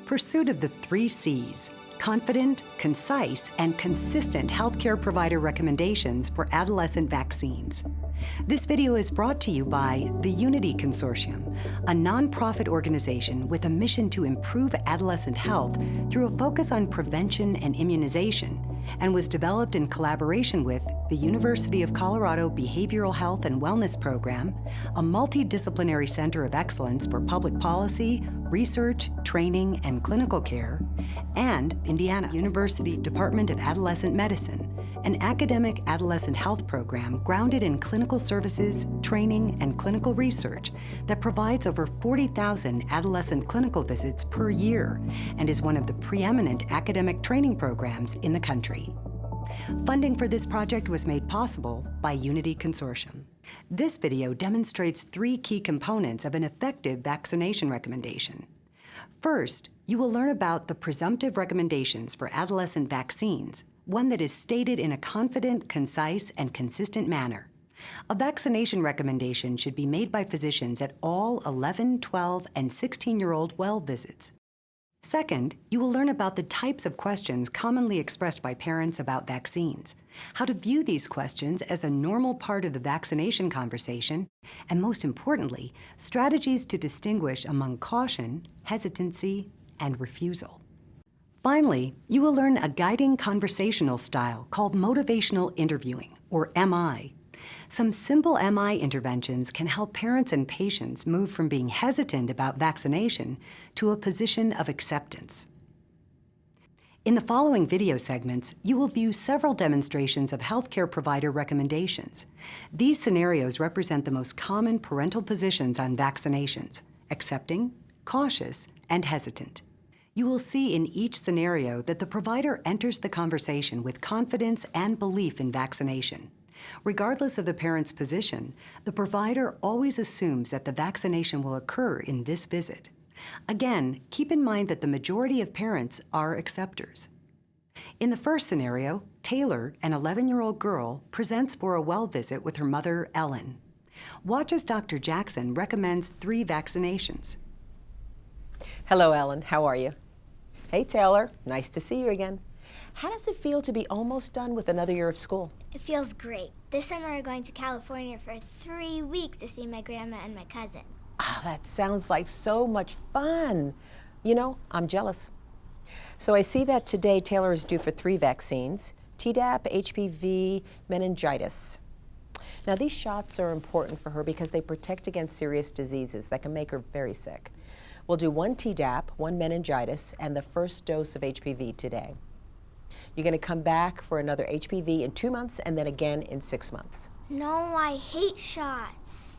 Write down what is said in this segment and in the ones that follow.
pursuit of the 3 C's: confident, concise, and consistent healthcare provider recommendations for adolescent vaccines. This video is brought to you by the Unity Consortium, a nonprofit organization with a mission to improve adolescent health through a focus on prevention and immunization, and was developed in collaboration with the University of Colorado Behavioral Health and Wellness Program, a multidisciplinary center of excellence for public policy, research, training, and clinical care, and Indiana University Department of Adolescent Medicine, an academic adolescent health program grounded in clinical services, training, and clinical research that provides over 40,000 adolescent clinical visits per year and is one of the preeminent academic training programs in the country. Funding for this project was made possible by Unity Consortium. This video demonstrates 3 key components of an effective vaccination recommendation. First, you will learn about the presumptive recommendations for adolescent vaccines, one that is stated in a confident, concise, and consistent manner. A vaccination recommendation should be made by physicians at all 11, 12, and 16-year-old well visits. Second, you will learn about the types of questions commonly expressed by parents about vaccines, how to view these questions as a normal part of the vaccination conversation, and most importantly, strategies to distinguish among caution, hesitancy, and refusal. Finally, you will learn a guiding conversational style called Motivational Interviewing, or MI. Some simple MI interventions can help parents and patients move from being hesitant about vaccination to a position of acceptance. In the following video segments, you will view several demonstrations of healthcare provider recommendations. These scenarios represent the most common parental positions on vaccinations: accepting, cautious, and hesitant. You will see in each scenario that the provider enters the conversation with confidence and belief in vaccination. Regardless of the parent's position, the provider always assumes that the vaccination will occur in this visit. Again, keep in mind that the majority of parents are acceptors. In the first scenario, Taylor, an 11-year-old girl, presents for a well visit with her mother, Ellen. Watch as Dr. Jackson recommends 3 vaccinations. Hello, Ellen. How are you? Hey, Taylor. Nice to see you again. How does it feel to be almost done with another year of school? It feels great. This summer we're going to California for 3 weeks to see my grandma and my cousin. Ah, that sounds like so much fun. You know, I'm jealous. So I see that today Taylor is due for 3 vaccines: Tdap, HPV, meningitis. Now, these shots are important for her because they protect against serious diseases that can make her very sick. We'll do 1 Tdap, 1 meningitis, and the first dose of HPV today. You're going to come back for another HPV in 2 months and then again in 6 months. No, I hate shots.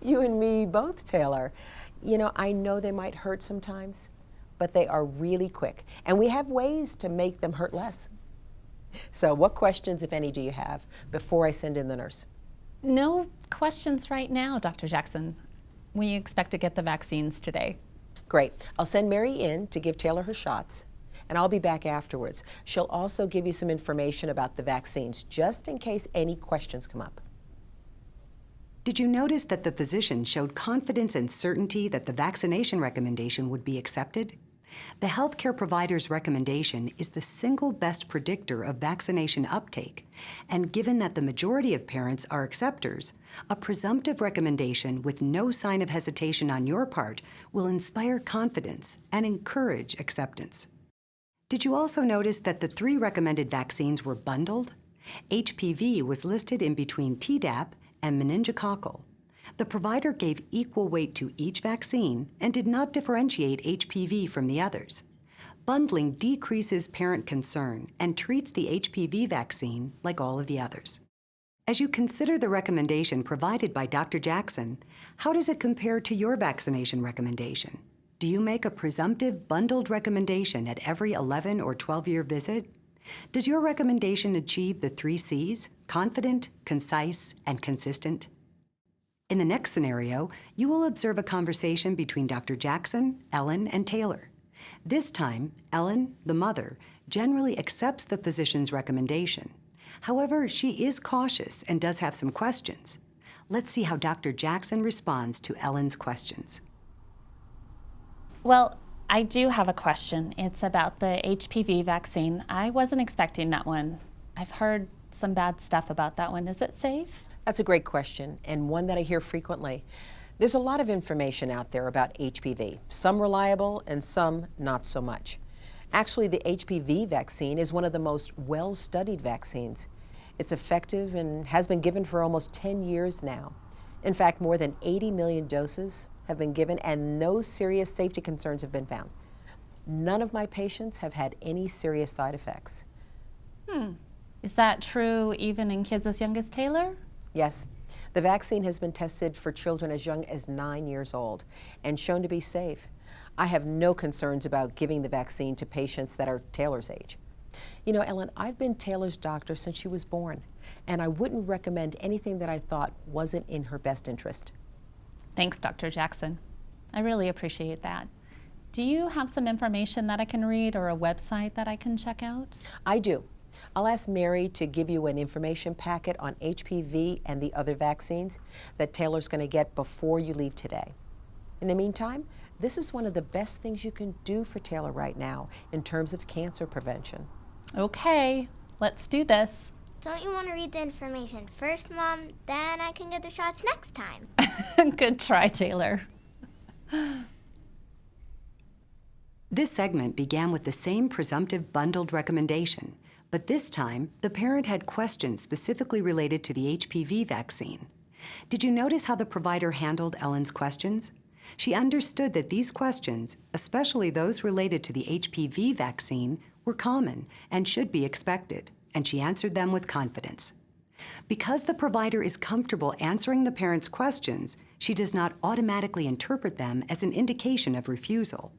You and me both, Taylor. You know, I know they might hurt sometimes, but they are really quick, and we have ways to make them hurt less. So what questions, if any, do you have before I send in the nurse? No questions right now, Dr. Jackson. We expect to get the vaccines today. Great. I'll send Mary in to give Taylor her shots, and I'll be back afterwards. She'll also give you some information about the vaccines, just in case any questions come up. Did you notice that the physician showed confidence and certainty that the vaccination recommendation would be accepted? The healthcare provider's recommendation is the single best predictor of vaccination uptake, and given that the majority of parents are acceptors, a presumptive recommendation with no sign of hesitation on your part will inspire confidence and encourage acceptance. Did you also notice that the 3 recommended vaccines were bundled? HPV was listed in between Tdap and Meningococcal. The provider gave equal weight to each vaccine and did not differentiate HPV from the others. Bundling decreases parent concern and treats the HPV vaccine like all of the others. As you consider the recommendation provided by Dr. Jackson, how does it compare to your vaccination recommendation? Do you make a presumptive bundled recommendation at every 11 or 12-year visit? Does your recommendation achieve the 3 C's: confident, concise, and consistent? In the next scenario, you will observe a conversation between Dr. Jackson, Ellen, and Taylor. This time, Ellen, the mother, generally accepts the physician's recommendation. However, she is cautious and does have some questions. Let's see how Dr. Jackson responds to Ellen's questions. Well, I do have a question. It's about the HPV vaccine. I wasn't expecting that one. I've heard some bad stuff about that one. Is it safe? That's a great question, and one that I hear frequently. There's a lot of information out there about HPV, some reliable and some not so much. Actually, the HPV vaccine is one of the most well-studied vaccines. It's effective and has been given for almost 10 years now. In fact, more than 80 million doses have been given and no serious safety concerns have been found. None of my patients have had any serious side effects. Is that true even in kids as young as Taylor? Yes, the vaccine has been tested for children as young as 9 years old and shown to be safe. I have no concerns about giving the vaccine to patients that are Taylor's age. You know, Ellen, I've been Taylor's doctor since she was born, and I wouldn't recommend anything that I thought wasn't in her best interest. Thanks, Dr. Jackson. I really appreciate that. Do you have some information that I can read or a website that I can check out? I do. I'll ask Mary to give you an information packet on HPV and the other vaccines that Taylor's going to get before you leave today. In the meantime, this is one of the best things you can do for Taylor right now in terms of cancer prevention. Okay, let's do this. Don't you want to read the information first, Mom? Then I can get the shots next time. Good try, Taylor. This segment began with the same presumptive bundled recommendation, but this time the parent had questions specifically related to the HPV vaccine. Did you notice how the provider handled Ellen's questions? She understood that these questions, especially those related to the HPV vaccine, were common and should be expected, and she answered them with confidence. Because the provider is comfortable answering the parent's questions, she does not automatically interpret them as an indication of refusal.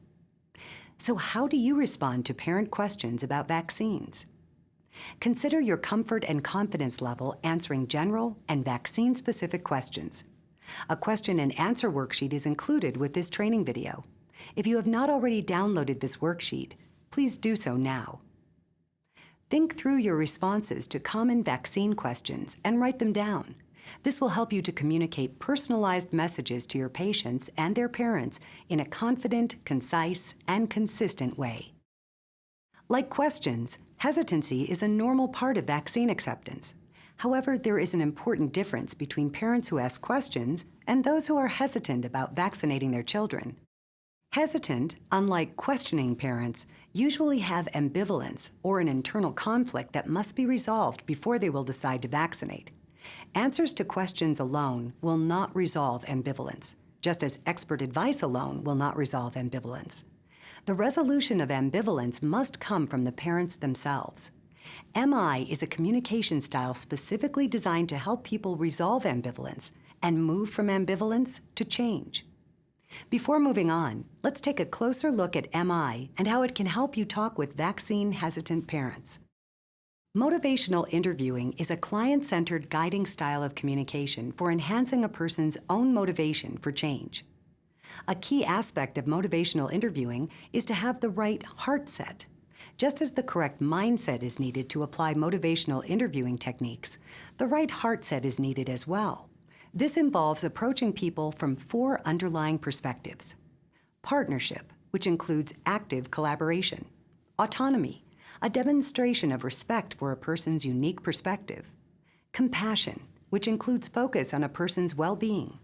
So how do you respond to parent questions about vaccines? Consider your comfort and confidence level answering general and vaccine-specific questions. A question and answer worksheet is included with this training video. If you have not already downloaded this worksheet, please do so now. Think through your responses to common vaccine questions and write them down. This will help you to communicate personalized messages to your patients and their parents in a confident, concise, and consistent way. Like questions, hesitancy is a normal part of vaccine acceptance. However, there is an important difference between parents who ask questions and those who are hesitant about vaccinating their children. Hesitant, unlike questioning parents, usually have ambivalence or an internal conflict that must be resolved before they will decide to vaccinate. Answers to questions alone will not resolve ambivalence, just as expert advice alone will not resolve ambivalence. The resolution of ambivalence must come from the parents themselves. MI is a communication style specifically designed to help people resolve ambivalence and move from ambivalence to change. Before moving on, let's take a closer look at MI and how it can help you talk with vaccine-hesitant parents. Motivational interviewing is a client-centered guiding style of communication for enhancing a person's own motivation for change. A key aspect of motivational interviewing is to have the right heart set. Just as the correct mindset is needed to apply motivational interviewing techniques, the right heart set is needed as well. This involves approaching people from 4 underlying perspectives: partnership, which includes active collaboration; autonomy, a demonstration of respect for a person's unique perspective; compassion, which includes focus on a person's well-being;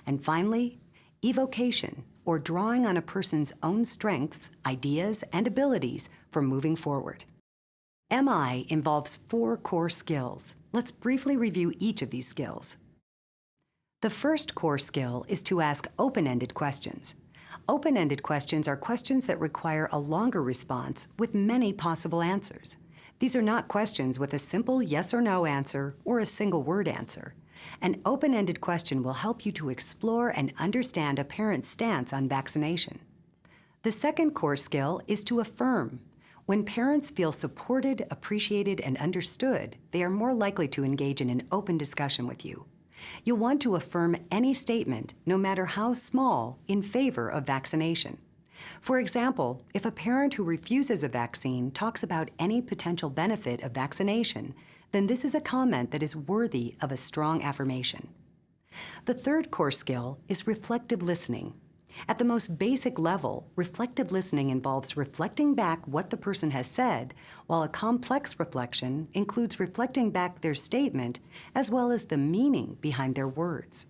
and finally, evocation, or drawing on a person's own strengths, ideas, and abilities for moving forward. MI involves 4 core skills. Let's briefly review each of these skills. The first core skill is to ask open-ended questions. Open-ended questions are questions that require a longer response with many possible answers. These are not questions with a simple yes or no answer or a single word answer. An open-ended question will help you to explore and understand a parent's stance on vaccination. The second core skill is to affirm. When parents feel supported, appreciated, and understood, they are more likely to engage in an open discussion with you. You'll want to affirm any statement, no matter how small, in favor of vaccination. For example, if a parent who refuses a vaccine talks about any potential benefit of vaccination, then this is a comment that is worthy of a strong affirmation. The third core skill is reflective listening. At the most basic level, reflective listening involves reflecting back what the person has said, while a complex reflection includes reflecting back their statement as well as the meaning behind their words.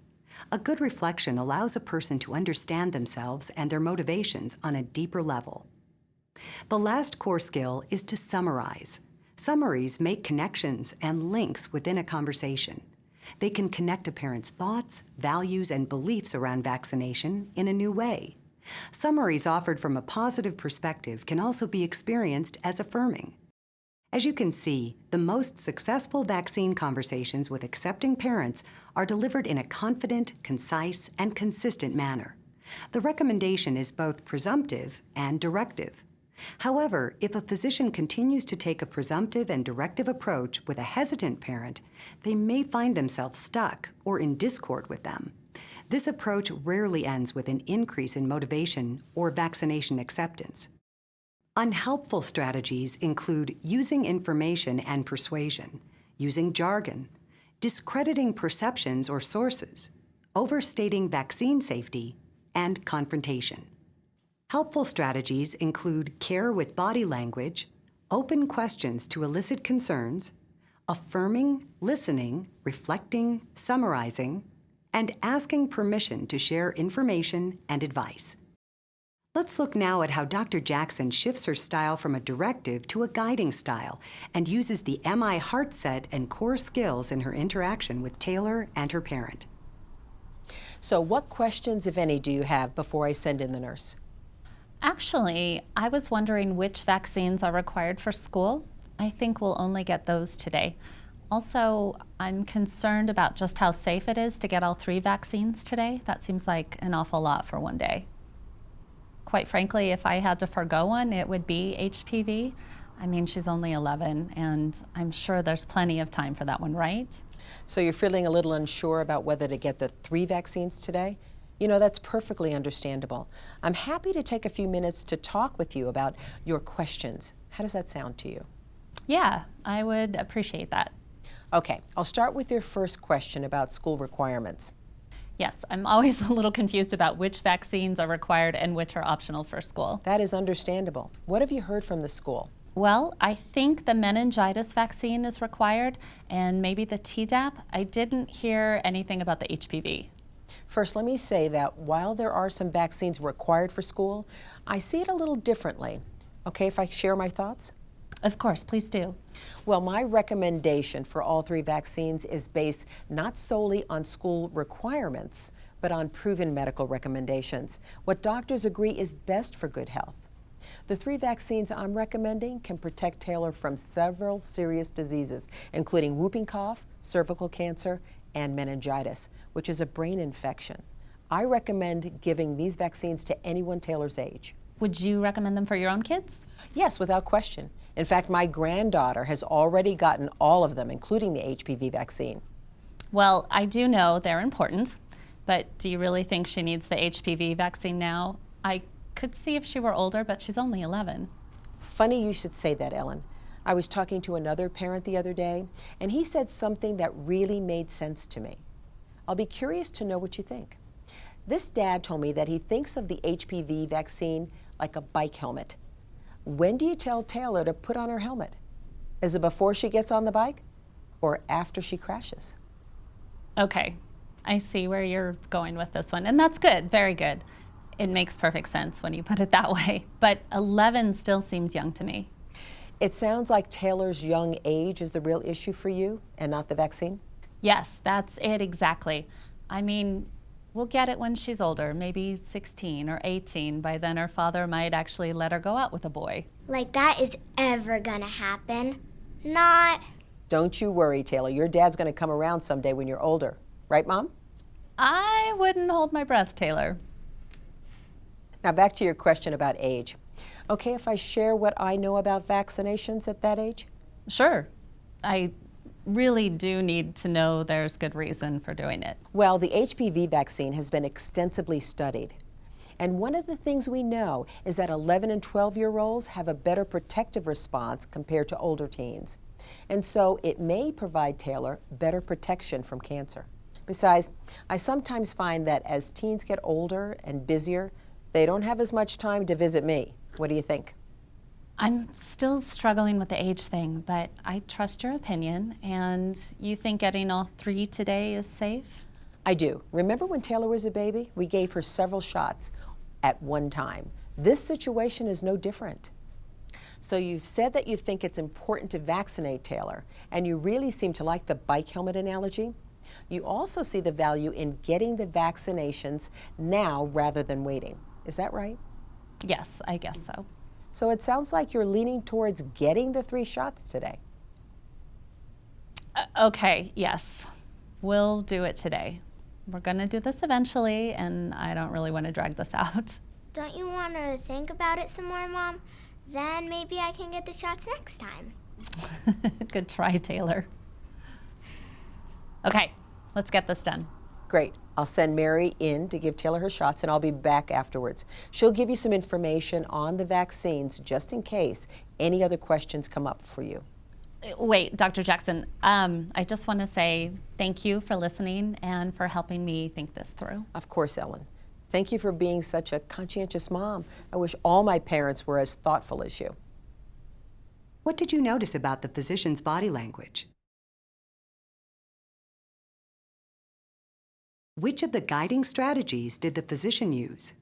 A good reflection allows a person to understand themselves and their motivations on a deeper level. The last core skill is to summarize. Summaries make connections and links within a conversation. They can connect a parent's thoughts, values, and beliefs around vaccination in a new way. Summaries offered from a positive perspective can also be experienced as affirming. As you can see, the most successful vaccine conversations with accepting parents are delivered in a confident, concise, and consistent manner. The recommendation is both presumptive and directive. However, if a physician continues to take a presumptive and directive approach with a hesitant parent, they may find themselves stuck or in discord with them. This approach rarely ends with an increase in motivation or vaccination acceptance. Unhelpful strategies include using information and persuasion, using jargon, discrediting perceptions or sources, overstating vaccine safety, and confrontation. Helpful strategies include care with body language, open questions to elicit concerns, affirming, listening, reflecting, summarizing, and asking permission to share information and advice. Let's look now at how Dr. Jackson shifts her style from a directive to a guiding style and uses the MI heart set and core skills in her interaction with Taylor and her parent. So what questions, if any, do you have before I send in the nurse? Actually, I was wondering which vaccines are required for school. I think we'll only get those today. Also, I'm concerned about just how safe it is to get all 3 vaccines today. That seems like an awful lot for one day. Quite frankly, if I had to forgo one, it would be HPV. I mean, she's only 11, and I'm sure there's plenty of time for that one, right? So you're feeling a little unsure about whether to get the 3 vaccines today? You know, that's perfectly understandable. I'm happy to take a few minutes to talk with you about your questions. How does that sound to you? Yeah, I would appreciate that. Okay, I'll start with your first question about school requirements. Yes, I'm always a little confused about which vaccines are required and which are optional for school. That is understandable. What have you heard from the school? Well, I think the meningitis vaccine is required and maybe the Tdap. I didn't hear anything about the HPV. First, let me say that while there are some vaccines required for school, I see it a little differently. Okay, if I share my thoughts? Of course, please do. Well, my recommendation for all 3 vaccines is based not solely on school requirements, but on proven medical recommendations, what doctors agree is best for good health. The 3 vaccines I'm recommending can protect Taylor from several serious diseases, including whooping cough, cervical cancer, and meningitis, which is a brain infection. I recommend giving these vaccines to anyone Taylor's age. Would you recommend them for your own kids? Yes, without question. In fact, my granddaughter has already gotten all of them, including the HPV vaccine. Well, I do know they're important, but do you really think she needs the HPV vaccine now? I could see if she were older, but she's only 11. Funny you should say that, Ellen. I was talking to another parent the other day, and he said something that really made sense to me. I'll be curious to know what you think. This dad told me that he thinks of the HPV vaccine like a bike helmet. When do you tell Taylor to put on her helmet? Is it before she gets on the bike or after she crashes? Okay, I see where you're going with this one, and that's good, very good. It makes perfect sense when you put it that way, but 11 still seems young to me. It sounds like Taylor's young age is the real issue for you and not the vaccine? Yes, that's it exactly. I mean, we'll get it when she's older, maybe 16 or 18. By then her father might actually let her go out with a boy. Like that is ever gonna happen. Not. Don't you worry, Taylor. Your dad's gonna come around someday when you're older. Right, Mom? I wouldn't hold my breath, Taylor. Now back to your question about age. Okay, if I share what I know about vaccinations at that age? Sure. I really do need to know there's good reason for doing it. Well, the HPV vaccine has been extensively studied. And one of the things we know is that 11 and 12-year-olds have a better protective response compared to older teens. And so it may provide Taylor better protection from cancer. Besides, I sometimes find that as teens get older and busier, they don't have as much time to visit me. What do you think? I'm still struggling with the age thing, but I trust your opinion. And you think getting all 3 today is safe? I do. Remember when Taylor was a baby? We gave her several shots at one time. This situation is no different. So you've said that you think it's important to vaccinate Taylor, and you really seem to like the bike helmet analogy. You also see the value in getting the vaccinations now rather than waiting. Is that right? Yes, I guess so. So it sounds like you're leaning towards getting the 3 shots today. Okay, yes. We'll do it today. We're going to do this eventually, and I don't really want to drag this out. Don't you want to think about it some more, Mom? Then maybe I can get the shots next time. Good try, Taylor. Okay, let's get this done. Great. I'll send Mary in to give Taylor her shots, and I'll be back afterwards. She'll give you some information on the vaccines just in case any other questions come up for you. Wait, Dr. Jackson, I just want to say thank you for listening and for helping me think this through. Of course, Ellen. Thank you for being such a conscientious mom. I wish all my parents were as thoughtful as you. What did you notice about the physician's body language? Which of the guiding strategies did the physician use?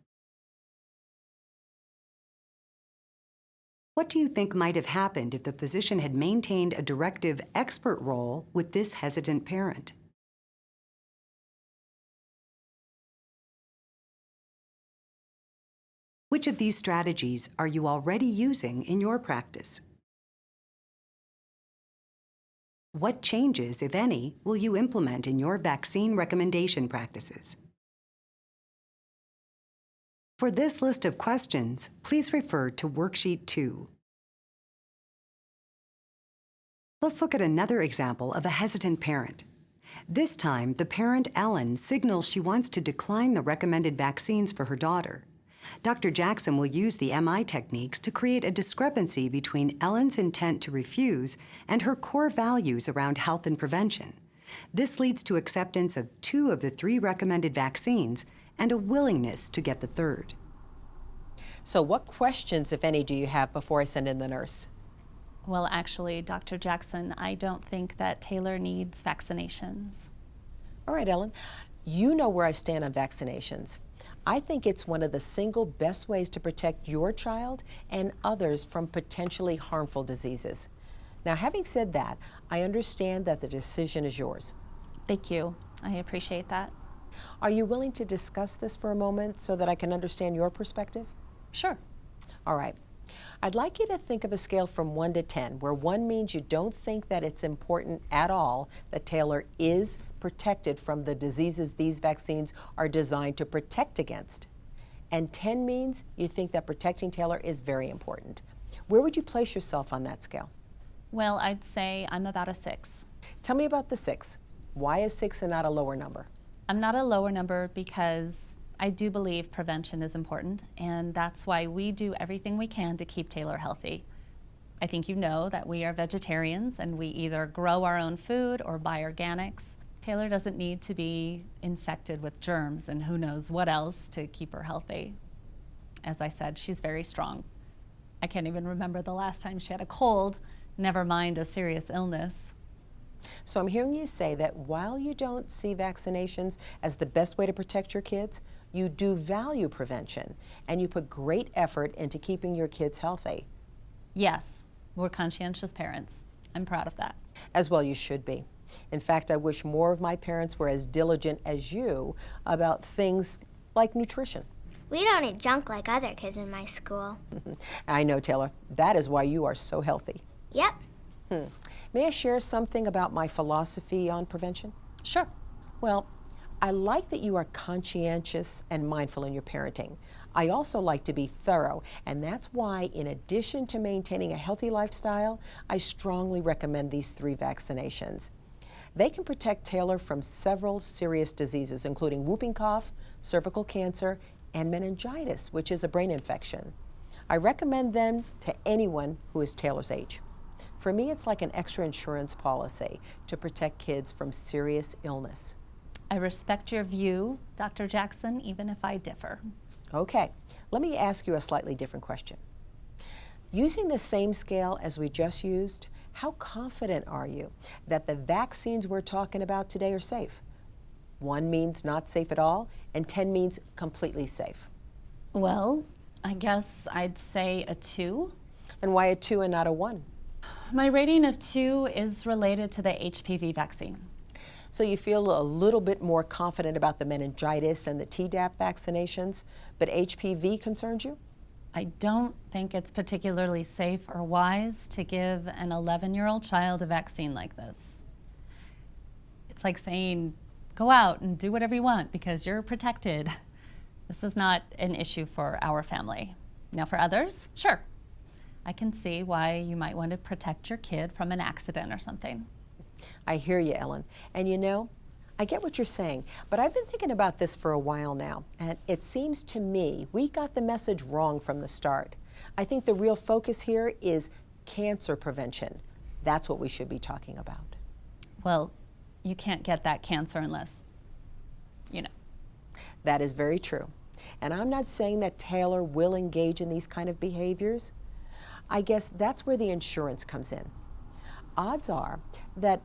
What do you think might have happened if the physician had maintained a directive expert role with this hesitant parent? Which of these strategies are you already using in your practice? What changes, if any, will you implement in your vaccine recommendation practices? For this list of questions, please refer to Worksheet 2. Let's look at another example of a hesitant parent. This time, the parent, Ellen, signals she wants to decline the recommended vaccines for her daughter. Dr. Jackson will use the MI techniques to create a discrepancy between Ellen's intent to refuse and her core values around health and prevention. This leads to acceptance of 2 of the 3 recommended vaccines and a willingness to get the 3rd. So what questions, if any, do you have before I send in the nurse? Well, actually, Dr. Jackson, I don't think that Taylor needs vaccinations. All right, Ellen. You know where I stand on vaccinations. I think it's one of the single best ways to protect your child and others from potentially harmful diseases. Now, having said that, I understand that the decision is yours. Thank you. I appreciate that. Are you willing to discuss this for a moment so that I can understand your perspective? Sure. All right. I'd like you to think of a scale from 1 to 10, where 1 means you don't think that it's important at all that Taylor is protected from the diseases these vaccines are designed to protect against. And 10 means you think that protecting Taylor is very important. Where would you place yourself on that scale? Well, I'd say I'm about a 6. Tell me about the 6. Why is 6 and not a lower number? I'm not a lower number because I do believe prevention is important, and that's why we do everything we can to keep Taylor healthy. I think you know that we are vegetarians and we either grow our own food or buy organics. Taylor doesn't need to be infected with germs and who knows what else to keep her healthy. As I said, she's very strong. I can't even remember the last time she had a cold, never mind a serious illness. So I'm hearing you say that while you don't see vaccinations as the best way to protect your kids, you do value prevention and you put great effort into keeping your kids healthy. Yes, we're conscientious parents. I'm proud of that. As well you should be. In fact, I wish more of my parents were as diligent as you about things like nutrition. We don't eat junk like other kids in my school. I know, Taylor. That is why you are so healthy. Yep. May I share something about my philosophy on prevention? Sure. Well, I like that you are conscientious and mindful in your parenting. I also like to be thorough, and that's why, in addition to maintaining a healthy lifestyle, I strongly recommend these 3 vaccinations. They can protect Taylor from several serious diseases, including whooping cough, cervical cancer, and meningitis, which is a brain infection. I recommend them to anyone who is Taylor's age. For me, it's like an extra insurance policy to protect kids from serious illness. I respect your view, Dr. Jackson, even if I differ. Okay, let me ask you a slightly different question. Using the same scale as we just used, how confident are you that the vaccines we're talking about today are safe? 1 means not safe at all, and 10 means completely safe. Well, I guess I'd say a 2. And why a 2 and not a 1? My rating of 2 is related to the HPV vaccine. So you feel a little bit more confident about the meningitis and the Tdap vaccinations, but HPV concerns you? I don't think it's particularly safe or wise to give an 11-year-old child a vaccine like this. It's like saying, go out and do whatever you want because you're protected. This is not an issue for our family. Now for others, sure. I can see why you might want to protect your kid from an accident or something. I hear you, Ellen. And you know, I get what you're saying, but I've been thinking about this for a while now, and it seems to me we got the message wrong from the start. I think the real focus here is cancer prevention. That's what we should be talking about. Well, you can't get that cancer unless, you know. That is very true. And I'm not saying that Taylor will engage in these kind of behaviors. I guess that's where the insurance comes in. Odds are that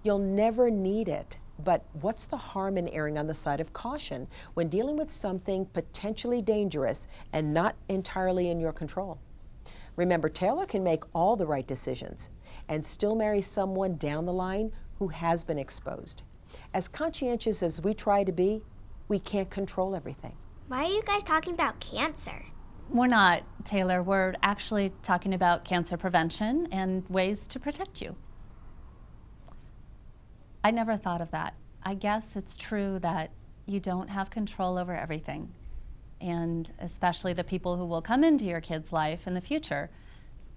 you'll never need it, but what's the harm in erring on the side of caution when dealing with something potentially dangerous and not entirely in your control? Remember, Taylor can make all the right decisions and still marry someone down the line who has been exposed. As conscientious as we try to be, we can't control everything. Why are you guys talking about cancer? We're not, Taylor. We're actually talking about cancer prevention and ways to protect you. I never thought of that. I guess it's true that you don't have control over everything, and especially the people who will come into your kid's life in the future.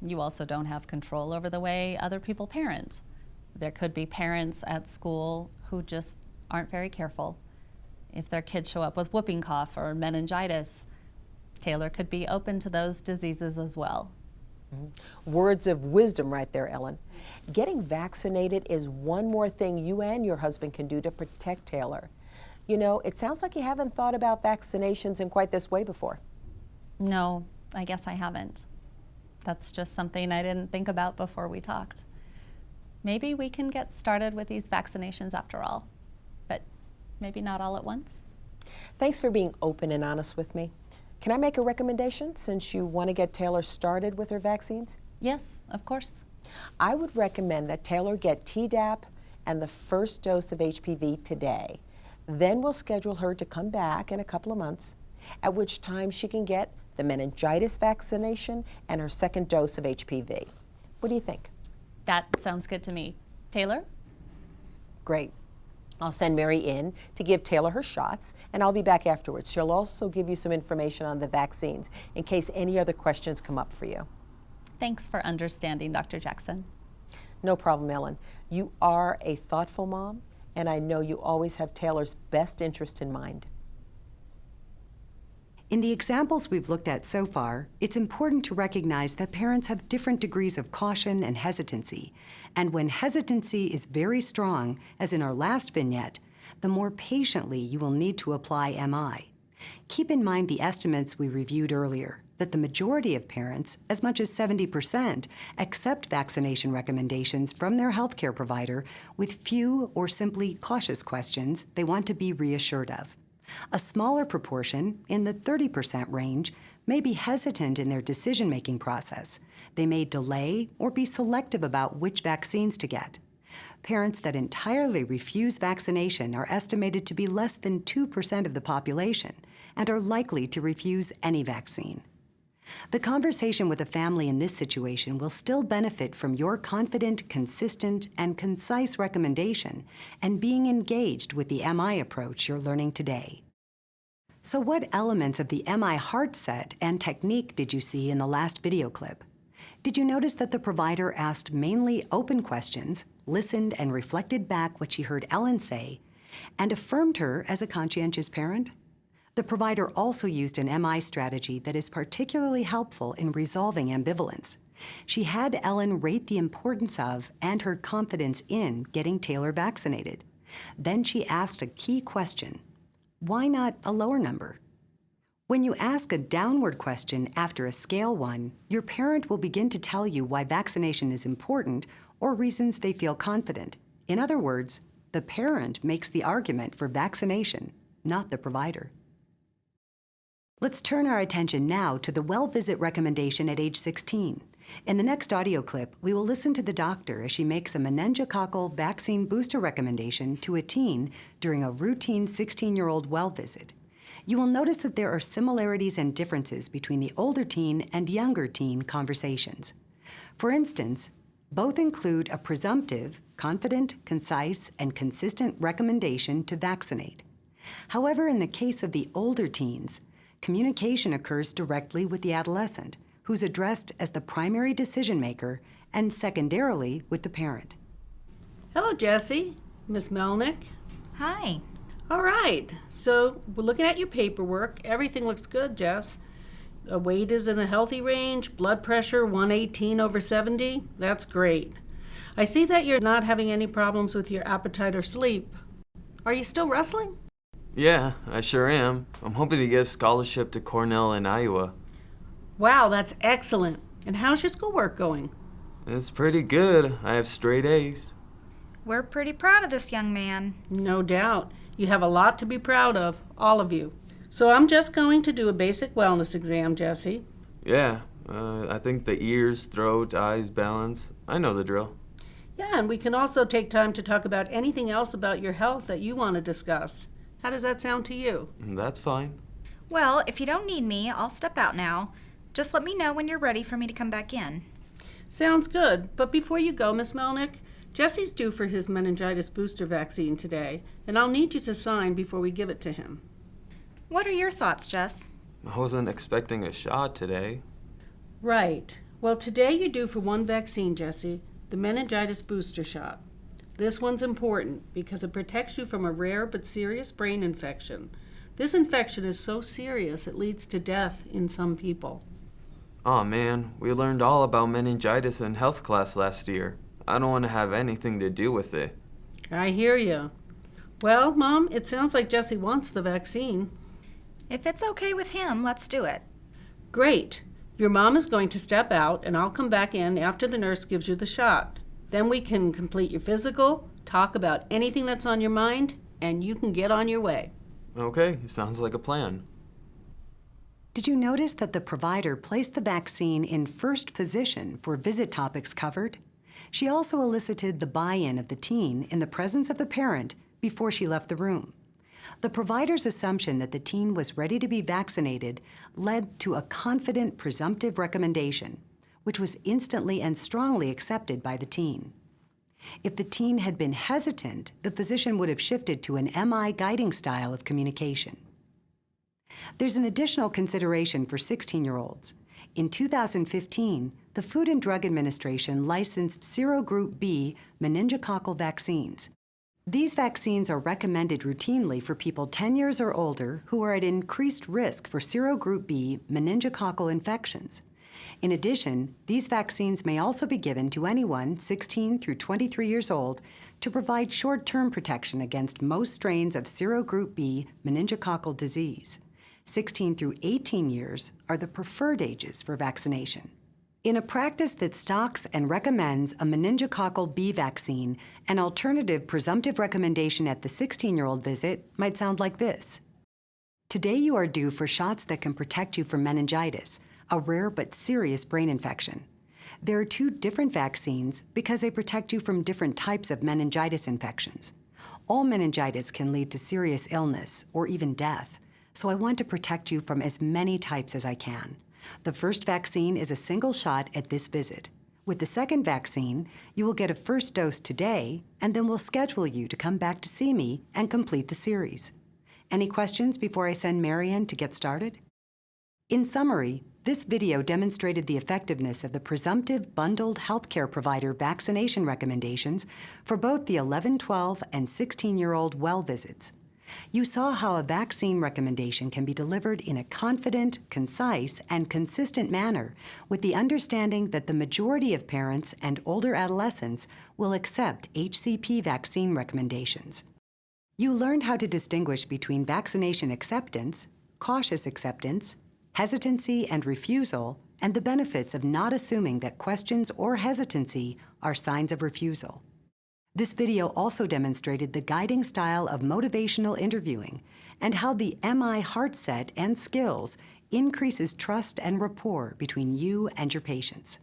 You also don't have control over the way other people parent. There could be parents at school who just aren't very careful. If their kids show up with whooping cough or meningitis, Taylor could be open to those diseases as well. Words of wisdom right there, Ellen. Getting vaccinated is one more thing you and your husband can do to protect Taylor. You know, it sounds like you haven't thought about vaccinations in quite this way before. No, I guess I haven't. That's just something I didn't think about before we talked. Maybe we can get started with these vaccinations after all, but maybe not all at once. Thanks for being open and honest with me. Can I make a recommendation since you want to get Taylor started with her vaccines? Yes, of course. I would recommend that Taylor get Tdap and the first dose of HPV today. Then we'll schedule her to come back in a couple of months, at which time she can get the meningitis vaccination and her second dose of HPV. What do you think? That sounds good to me. Taylor? Great. I'll send Mary in to give Taylor her shots, and I'll be back afterwards. She'll also give you some information on the vaccines in case any other questions come up for you. Thanks for understanding, Dr. Jackson. No problem, Ellen. You are a thoughtful mom, and I know you always have Taylor's best interest in mind. In the examples we've looked at so far, it's important to recognize that parents have different degrees of caution and hesitancy. And when hesitancy is very strong, as in our last vignette, the more patiently you will need to apply MI. Keep in mind the estimates we reviewed earlier, that the majority of parents, as much as 70%, accept vaccination recommendations from their healthcare provider with few or simply cautious questions they want to be reassured of. A smaller proportion, in the 30% range, may be hesitant in their decision-making process. They may delay or be selective about which vaccines to get. Parents that entirely refuse vaccination are estimated to be less than 2% of the population and are likely to refuse any vaccine. The conversation with a family in this situation will still benefit from your confident, consistent, and concise recommendation and being engaged with the MI approach you're learning today. So what elements of the MI heart set and technique did you see in the last video clip? Did you notice that the provider asked mainly open questions, listened and reflected back what she heard Ellen say, and affirmed her as a conscientious parent? The provider also used an MI strategy that is particularly helpful in resolving ambivalence. She had Ellen rate the importance of and her confidence in getting Taylor vaccinated. Then she asked a key question. Why not a lower number? When you ask a downward question after a scale 1, your parent will begin to tell you why vaccination is important or reasons they feel confident. In other words, the parent makes the argument for vaccination, not the provider. Let's turn our attention now to the well visit recommendation at age 16. In the next audio clip, we will listen to the doctor as she makes a meningococcal vaccine booster recommendation to a teen during a routine 16-year-old well visit. You will notice that there are similarities and differences between the older teen and younger teen conversations. For instance, both include a presumptive, confident, concise, and consistent recommendation to vaccinate. However, in the case of the older teens, communication occurs directly with the adolescent, who's addressed as the primary decision maker, and secondarily with the parent. Hello, Jessie. Miss Melnick. Hi. All right. So we're looking at your paperwork. Everything looks good, Jess. Weight is in a healthy range. Blood pressure 118/70. That's great. I see that you're not having any problems with your appetite or sleep. Are you still wrestling? Yeah, I sure am. I'm hoping to get a scholarship to Cornell in Iowa. Wow, that's excellent. And how's your schoolwork going? It's pretty good. I have straight A's. We're pretty proud of this young man. No doubt. You have a lot to be proud of, all of you. So I'm just going to do a basic wellness exam, Jessie. Yeah, I think the ears, throat, eyes, balance. I know the drill. Yeah, and we can also take time to talk about anything else about your health that you want to discuss. How does that sound to you? That's fine. Well, if you don't need me, I'll step out now. Just let me know when you're ready for me to come back in. Sounds good. But before you go, Miss Melnick, Jesse's due for his meningitis booster vaccine today, and I'll need you to sign before we give it to him. What are your thoughts, Jess? I wasn't expecting a shot today. Right. Well, today you're due for one vaccine, Jesse, the meningitis booster shot. This one's important because it protects you from a rare but serious brain infection. This infection is so serious it leads to death in some people. Aw man, we learned all about meningitis in health class last year. I don't want to have anything to do with it. I hear you. Well, Mom, it sounds like Jesse wants the vaccine. If it's okay with him, let's do it. Great. Your mom is going to step out, and I'll come back in after the nurse gives you the shot. Then we can complete your physical, talk about anything that's on your mind, and you can get on your way. Okay, sounds like a plan. Did you notice that the provider placed the vaccine in first position for visit topics covered? She also elicited the buy-in of the teen in the presence of the parent before she left the room. The provider's assumption that the teen was ready to be vaccinated led to a confident presumptive recommendation, which was instantly and strongly accepted by the teen. If the teen had been hesitant, the physician would have shifted to an MI guiding style of communication. There's an additional consideration for 16-year-olds. In 2015, the Food and Drug Administration licensed Serogroup B meningococcal vaccines. These vaccines are recommended routinely for people 10 years or older who are at increased risk for Serogroup B meningococcal infections. In addition, these vaccines may also be given to anyone 16 through 23 years old to provide short-term protection against most strains of Serogroup B meningococcal disease. 16 through 18 years are the preferred ages for vaccination. In a practice that stocks and recommends a meningococcal B vaccine, an alternative presumptive recommendation at the 16-year-old visit might sound like this. Today you are due for shots that can protect you from meningitis, a rare but serious brain infection. There are two different vaccines because they protect you from different types of meningitis infections. All meningitis can lead to serious illness or even death, so I want to protect you from as many types as I can. The first vaccine is a single shot at this visit. With the second vaccine, you will get a first dose today, and then we'll schedule you to come back to see me and complete the series. Any questions before I send Marian to get started? In summary, this video demonstrated the effectiveness of the presumptive bundled healthcare provider vaccination recommendations for both the 11, 12, and 16-year-old well visits. You saw how a vaccine recommendation can be delivered in a confident, concise, and consistent manner with the understanding that the majority of parents and older adolescents will accept HCP vaccine recommendations. You learned how to distinguish between vaccination acceptance, cautious acceptance, hesitancy and refusal, and the benefits of not assuming that questions or hesitancy are signs of refusal. This video also demonstrated the guiding style of motivational interviewing and how the MI heart set and skills increases trust and rapport between you and your patients.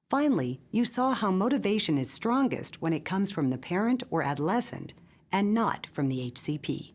Finally, you saw how motivation is strongest when it comes from the parent or adolescent and not from the HCP.